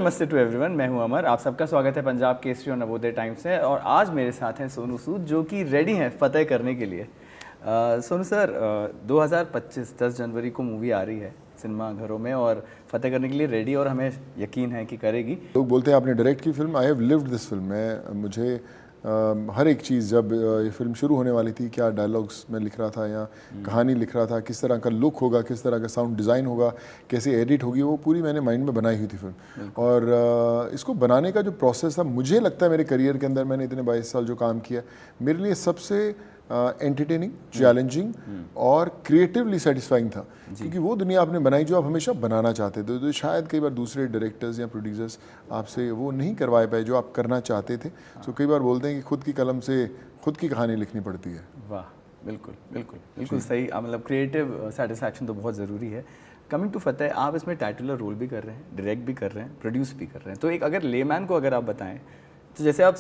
नमस्ते to everyone, मैं हूं अमर। आप सबका स्वागत है पंजाब केसरी और नवोदय टाइम्स से। और आज मेरे साथ हैं सोनू सूद, जो कि रेडी हैं फतेह करने के लिए। सोनू सर, 2025 10 जनवरी को मूवी आ रही है सिनेमा घरों में और फतेह करने के लिए रेडी, और हमें यकीन है कि करेगी। लोग बोलते हैं आपने डायरेक्ट की film, I have lived this film. मुझे हर एक चीज़, जब ये फिल्म शुरू होने वाली थी, क्या डायलॉग्स में लिख रहा था या कहानी लिख रहा था, किस तरह का लुक होगा, किस तरह का साउंड डिज़ाइन होगा, कैसे एडिट होगी, वो पूरी मैंने माइंड में बनाई हुई थी फिल्म। और इसको बनाने का जो प्रोसेस था, मुझे लगता है मेरे करियर के अंदर मैंने इतने 22 साल जो काम किया, मेरे लिए सबसे एंटरटेनिंग, चैलेंजिंग और क्रिएटिवली सेटिस्फाइंग था, क्योंकि वो दुनिया आपने बनाई जो आप हमेशा बनाना चाहते थे। तो शायद कई बार दूसरे डायरेक्टर्स या प्रोड्यूसर्स आपसे वो नहीं करवाए पाए जो आप करना चाहते थे। तो कई बार बोलते हैं कि खुद की कलम से खुद की कहानी लिखनी पड़ती है। वाह, बिल्कुल बिल्कुल बिल्कुल सही। मतलब क्रिएटिव सेटिस्फैक्शन तो बहुत ज़रूरी है। कमिंग टू फतेह, आप इसमें टाइटुलर रोल भी कर रहे हैं, डायरेक्ट भी कर रहे हैं, प्रोड्यूस भी कर रहे हैं। तो एक अगर लेमैन को अगर आप बताएं, तो जैसे आप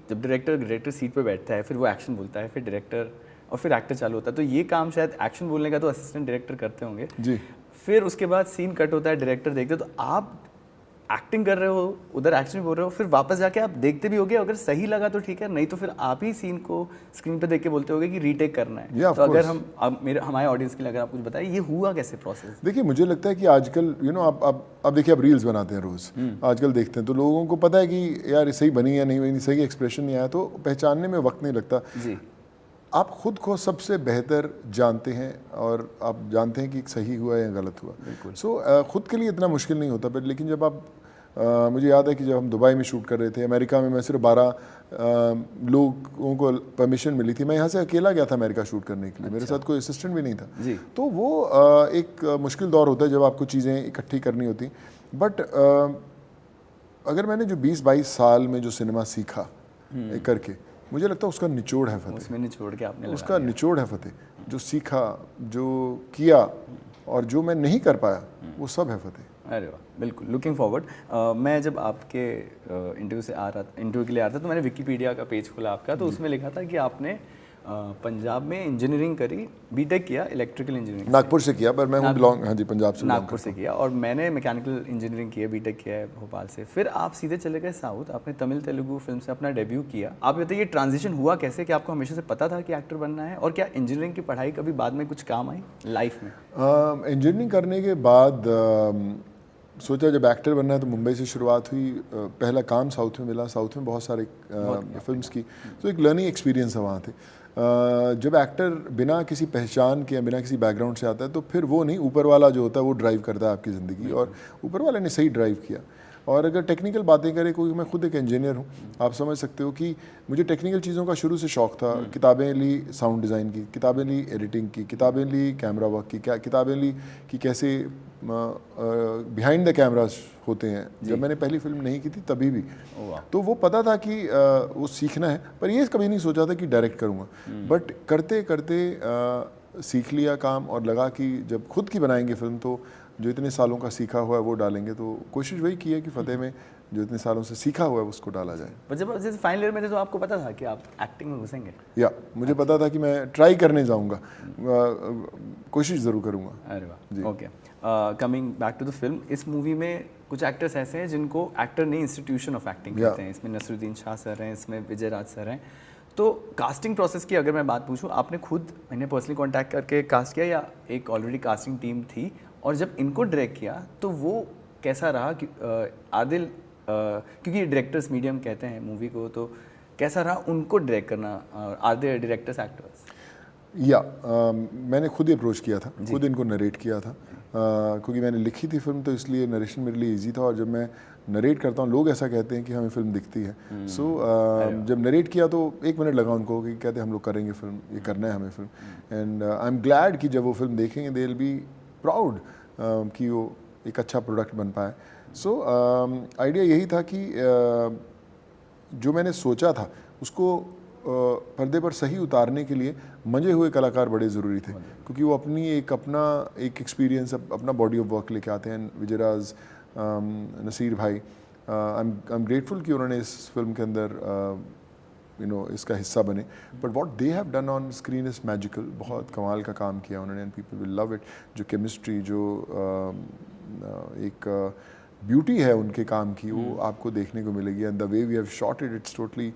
जब डायरेक्टर सीट पे बैठता है, फिर वो एक्शन बोलता है, फिर डायरेक्टर और फिर एक्टर चालू होता है। तो ये काम शायद एक्शन बोलने का तो असिस्टेंट डायरेक्टर करते होंगे जी। फिर उसके बाद सीन कट होता है, डायरेक्टर देखते, तो आप एक्टिंग कर रहे हो, उधर एक्शन बोल रहे हो, फिर वापस जाके आप देखते भी होगे। अगर सही लगा तो ठीक है, नहीं तो फिर आप ही सीन को स्क्रीन पे देख के बोलते होगे कि रीटेक करना है। तो अगर हमारे ऑडियंस के लिए अगर आप कुछ बताइए, ये हुआ कैसे प्रोसेस? देखिए, मुझे लगता है कि आजकल आप देखिए, आप रील्स बनाते हैं रोज़, आजकल देखते हैं, तो लोगों को पता है कि यार सही बनी या नहीं बनी, सही एक्सप्रेशन नहीं आया, तो पहचानने में वक्त नहीं लगता जी। आप खुद को सबसे बेहतर जानते हैं और आप जानते हैं कि सही हुआ या गलत हुआ। सो खुद के लिए इतना मुश्किल नहीं होता। पर लेकिन जब आप मुझे याद है कि जब हम दुबई में शूट कर रहे थे, अमेरिका में मैं सिर्फ 12 लोगों को परमिशन मिली थी। मैं यहाँ से अकेला गया था अमेरिका शूट करने के लिए। मेरे साथ कोई असिस्टेंट भी नहीं था जी। तो वो एक मुश्किल दौर होता है जब आपको चीज़ें इकट्ठी करनी होती। बट अगर मैंने जो 20-22 साल में जो सिनेमा सीखा करके, मुझे लगता है उसका निचोड़ है फतेह। उसमें निचोड़ के आपने उसका निचोड़ है फतेह। जो सीखा, जो किया और जो मैं नहीं कर पाया, वो सब है फतेह। अरे वाह, बिल्कुल। Looking forward. मैं जब आपके इंटरव्यू के लिए आ रहा था, तो मैंने विकीपीडिया का पेज खोला आपका, तो उसमें लिखा था कि आपने पंजाब में इंजीनियरिंग करी, बीटेक किया इलेक्ट्रिकल इंजीनियरिंग नागपुर से किया, पर मैं हूँ हाँ जी, पंजाब से, नागपुर से किया। और मैंने मैकेनिकल इंजीनियरिंग किया, बीटेक किया है भोपाल से। फिर आप सीधे चले गए साउथ, आपने तमिल तेलुगु फिल्म से अपना डेब्यू किया। आप बताइए, ये ट्रांजिशन हुआ कैसे? कि आपको हमेशा से पता था कि एक्टर बनना है, और क्या इंजीनियरिंग की पढ़ाई कभी बाद में कुछ काम आई लाइफ में? इंजीनियरिंग करने के बाद सोचा जब एक्टर बनना है तो मुंबई से शुरुआत हुई। पहला काम साउथ में मिला, साउथ में बहुत सारे फिल्म्स की, तो एक लर्निंग एक्सपीरियंस है वहाँ थे। जब एक्टर बिना किसी पहचान के, बिना किसी बैकग्राउंड से आता है, तो फिर वो नहीं, ऊपर वाला जो होता है वो ड्राइव करता है आपकी ज़िंदगी, और ऊपर वाले ने सही ड्राइव किया। और अगर टेक्निकल बातें करें, क्योंकि मैं खुद एक इंजीनियर हूँ, आप समझ सकते हो कि मुझे टेक्निकल चीज़ों का शुरू से शौक़ था। किताबें ली साउंड डिज़ाइन की, किताबें ली एडिटिंग की, किताबें ली कैमरा वर्क की, किताबें ली कि कैसे बिहाइंड द कैमरास होते हैं। जब मैंने पहली फिल्म नहीं की थी तभी भी, तो वो पता था कि वो सीखना है, पर ये कभी नहीं सोचा था कि डायरेक्ट करूँगा। बट करते करते सीख लिया काम, और लगा कि जब खुद की बनाएंगे फिल्म तो जो इतने सालों का सीखा हुआ है वो डालेंगे। तो कोशिश वही की है कि फतेह में जो इतने सालों से सीखा हुआ है उसको डाला जाए। पर जब जैसे फाइनल ईयर में थे, तो आपको पता था कि आप एक्टिंग में घुसेंगे? या मुझे पता था कि मैं ट्राई करने जाऊंगा, कोशिश ज़रूर करूंगा। अरे वाह, okay. Coming back to the film, इस मूवी में कुछ एक्टर्स ऐसे हैं जिनको एक्टर नहीं, इंस्टीट्यूशन ऑफ एक्टिंग कहते हैं। इसमें नसरुद्दीन शाह सर हैं, इसमें विजय राज सर हैं। तो कास्टिंग प्रोसेस की अगर मैं बात पूछूं, आपने खुद मैंने पर्सनली कांटेक्ट करके कास्ट किया, या एक ऑलरेडी कास्टिंग टीम थी? और जब इनको डायरेक्ट किया तो वो कैसा रहा? कि आदिल, क्योंकि डायरेक्टर्स मीडियम कहते हैं मूवी को, तो कैसा रहा उनको डायरेक्ट करना? Are they directors actors? या मैंने खुद ही अप्रोच किया था, खुद इनको नरेट किया था, क्योंकि मैंने लिखी थी फिल्म, तो इसलिए नरेशन मेरे लिए इजी था। और जब मैं नरेट करता हूँ, लोग ऐसा कहते हैं कि हमें फिल्म दिखती है। सो जब नरेट किया तो 1 मिनट लगा उनको, कि कहते हम लोग करेंगे फिल्म, ये करना है हमें film. And I am glad कि जब वो फिल्म देखेंगे, दे विल बी प्राउड कि वो एक अच्छा प्रोडक्ट बन पाए। सो आइडिया यही था कि जो मैंने सोचा था उसको पर्दे पर सही उतारने के लिए मंजे हुए कलाकार बड़े ज़रूरी थे, क्योंकि वो अपना एक एक्सपीरियंस, अपना बॉडी ऑफ वर्क लेके आते हैं। विजयराज, नसीर भाई, आई एम ग्रेटफुल कि उन्होंने इस फिल्म के अंदर इसका हिस्सा बने। But what they have done on screen is magical. बहुत कमाल का काम किया उन्होंने, and people will love it. जो केमिस्ट्री, जो एक ब्यूटी है उनके काम की वो आपको देखने को मिलेगी। And the way we have shot it, it's totally,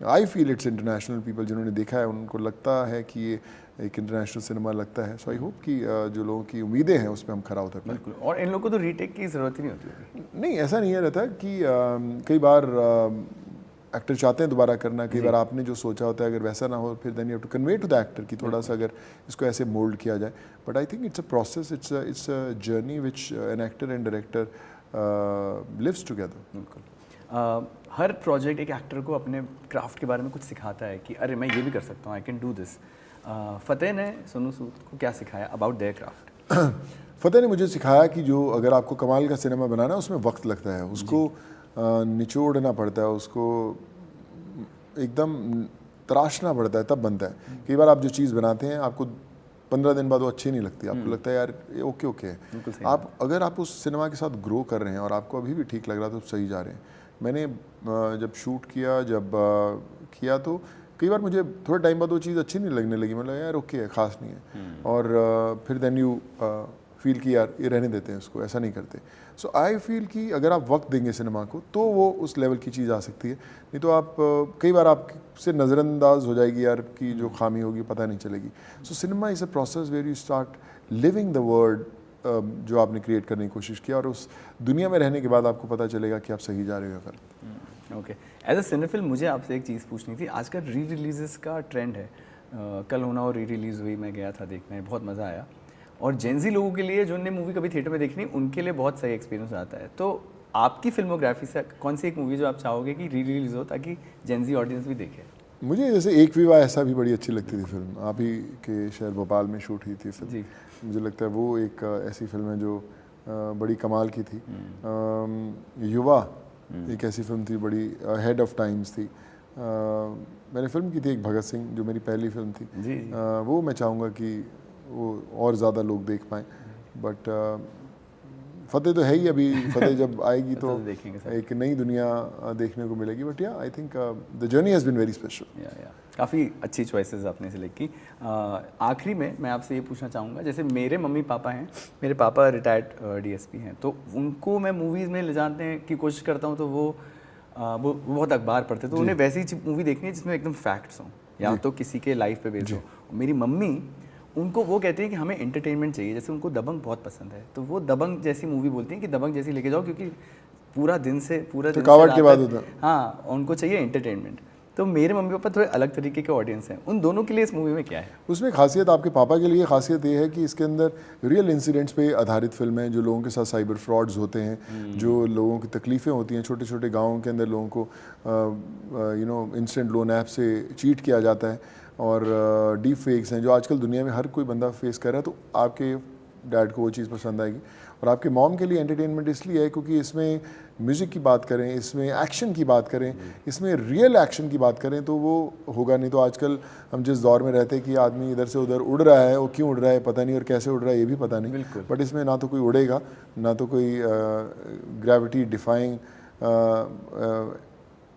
I feel it's international. People जिन्होंने देखा है उनको लगता है कि ये एक इंटरनेशनल सिनेमा लगता है। सो आई होप कि जो लोगों की उम्मीदें हैं उस पर हम खरा उतर पाएं। बिल्कुल, और इन लोगों को तो रीटेक की ज़रूरत ही नहीं होती होगी। नहीं, ऐसा नहीं है रहता कि कई बार एक्टर चाहते हैं दोबारा करना, कई बार आपने जो सोचा होता है अगर वैसा ना हो फिर then you have to convey to the actor कि थोड़ा सा अगर इसको ऐसे मोल्ड किया जाए। But I think it's a process, it's a journey which an actor and director lives together. बिल्कुल, हर प्रोजेक्ट एक एक्टर को अपने क्राफ्ट के बारे में कुछ सिखाता है कि अरे मैं ये भी कर सकता हूँ, आई कैन डू दिस। फतेह ने सोनू सूद को क्या सिखाया अबाउट देयर क्राफ्ट? फतेह ने मुझे सिखाया कि जो अगर आपको कमाल का सिनेमा बनाना है उसमें वक्त लगता है, उसको निचोड़ना पड़ता है, उसको एकदम तराशना पड़ता है तब बनता है। कई बार आप जो चीज़ बनाते हैं आपको 15 दिन बाद वो अच्छी नहीं लगती, आपको लगता है यार ये ओके ओके है। आप अगर आप उस सिनेमा के साथ ग्रो कर रहे हैं और आपको अभी भी ठीक लग रहा है तो सही जा रहे हैं। मैंने जब शूट किया, जब किया तो कई बार मुझे थोड़े टाइम बाद वो चीज़ अच्छी नहीं लगने लगी, मतलब यार ओके है, ख़ास नहीं है। और फिर देन यू फील कि यार ये रहने देते हैं उसको, ऐसा नहीं करते। सो आई फील कि अगर आप वक्त देंगे सिनेमा को तो वो उस लेवल की चीज़ आ सकती है। नहीं तो आप कई बार आपसे नज़रअंदाज हो जाएगी यार की जो खामी होगी पता नहीं चलेगी। So cinema is a process where you start living the world जो आपने क्रिएट करने की कोशिश किया, और उस दुनिया में रहने के बाद आपको पता चलेगा कि आप सही जा रहे हो या गलत। ओके, एज अ सिनेफिल मुझे आपसे एक चीज़ पूछनी थी। आजकल री रिलीजेस का ट्रेंड है। कल होना और री रिलीज़ हुई, मैं गया था देखने, बहुत मज़ा आया। और जेनजी लोगों के लिए जो ने मूवी कभी थिएटर में देखनी, उनके लिए बहुत सही एक्सपीरियंस आता है। तो आपकी फिल्मोग्राफी से कौन सी एक मूवी जो आप चाहोगे कि री रिलीज़ हो ताकि जेनजी ऑडियंस भी देखे? मुझे जैसे एक विवाह ऐसा भी बड़ी अच्छी लगती थी फिल्म, आप ही के शहर भोपाल में शूट हुई थी फिल्म जी। मुझे लगता है वो एक ऐसी फिल्म है जो बड़ी कमाल की थी। युवा एक ऐसी फिल्म थी बड़ी हेड ऑफ टाइम्स थी। मैंने फिल्म की थी एक भगत सिंह, जो मेरी पहली फिल्म थी जी। वो मैं चाहूँगा कि वो और ज़्यादा लोग देख पाएँ। बट फतेह तो है ही, अभी फतेह जब आएगी तो एक नई दुनिया देखने को मिलेगी। But yeah I think the journey has been very special. Yeah काफ़ी अच्छी चॉइसेस आपने सिलेक्ट की। आखिरी में मैं आपसे ये पूछना चाहूँगा, जैसे मेरे मम्मी पापा हैं, मेरे पापा रिटायर्ड डीएसपी हैं, तो उनको मैं मूवीज़ में ले जाने की कोशिश करता हूँ तो वो बहुत अखबार पढ़ते, तो उन्हें वैसी मूवी देखनी है जिसमें एकदम फैक्ट्स हों या तो किसी के लाइफ पे बेस्ड हो। मेरी मम्मी, उनको वो कहते हैं कि हमें एंटरटेनमेंट चाहिए। जैसे उनको दबंग बहुत पसंद है, तो वो दबंग जैसी मूवी बोलती हैं कि दबंग जैसी लेके जाओ, क्योंकि पूरा दिन से थकावट के बाद होता है। हाँ, उनको चाहिए एंटरटेनमेंट। तो मेरे मम्मी पापा थोड़े अलग तरीके के ऑडियंस हैं, उन दोनों के लिए इस मूवी में क्या है? उसमें खासियत, आपके पापा के लिए खासियत ये है कि इसके अंदर रियल इंसिडेंट्स पे आधारित फिल्म है, जो लोगों के साथ साइबर फ्रॉड्स होते हैं, जो लोगों की तकलीफ़ें होती हैं, छोटे छोटे गाँवों के अंदर लोगों को इंस्टेंट लोन ऐप से चीट किया जाता है, और डीप फेक्स हैं जो आजकल दुनिया में हर कोई बंदा फेस कर रहा है। तो आपके डैड को वो चीज़ पसंद आएगी। और आपके मॉम के लिए एंटरटेनमेंट इसलिए है क्योंकि इसमें म्यूज़िक की बात करें, इसमें एक्शन की बात करें, इसमें रियल एक्शन की बात करें तो वो होगा नहीं। तो आजकल हम जिस दौर में रहते हैं कि आदमी इधर से उधर उड़ रहा है, वो क्यों उड़ रहा है पता नहीं और कैसे उड़ रहा है ये भी पता नहीं। बट इसमें ना तो कोई उड़ेगा, ना तो कोई ग्रेविटी डिफाइंग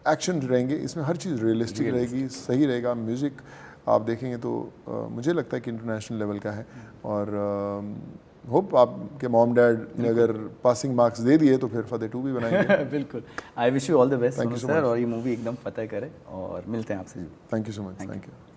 एक्शन रहेंगे। इसमें हर चीज़ रियलिस्टिक रहेगी, सही रहेगा। म्यूज़िक आप देखेंगे तो मुझे लगता है कि इंटरनेशनल लेवल का है। और होप आपके मॉम डैड ने अगर पासिंग मार्क्स दे दिए तो फिर फतेह 2 भी बनाएंगे। बिल्कुल। I wish you all the best Thank you so sir, much. और ये मूवी एकदम फतेह करे, और मिलते हैं आपसे। Thank you so much. Thank you.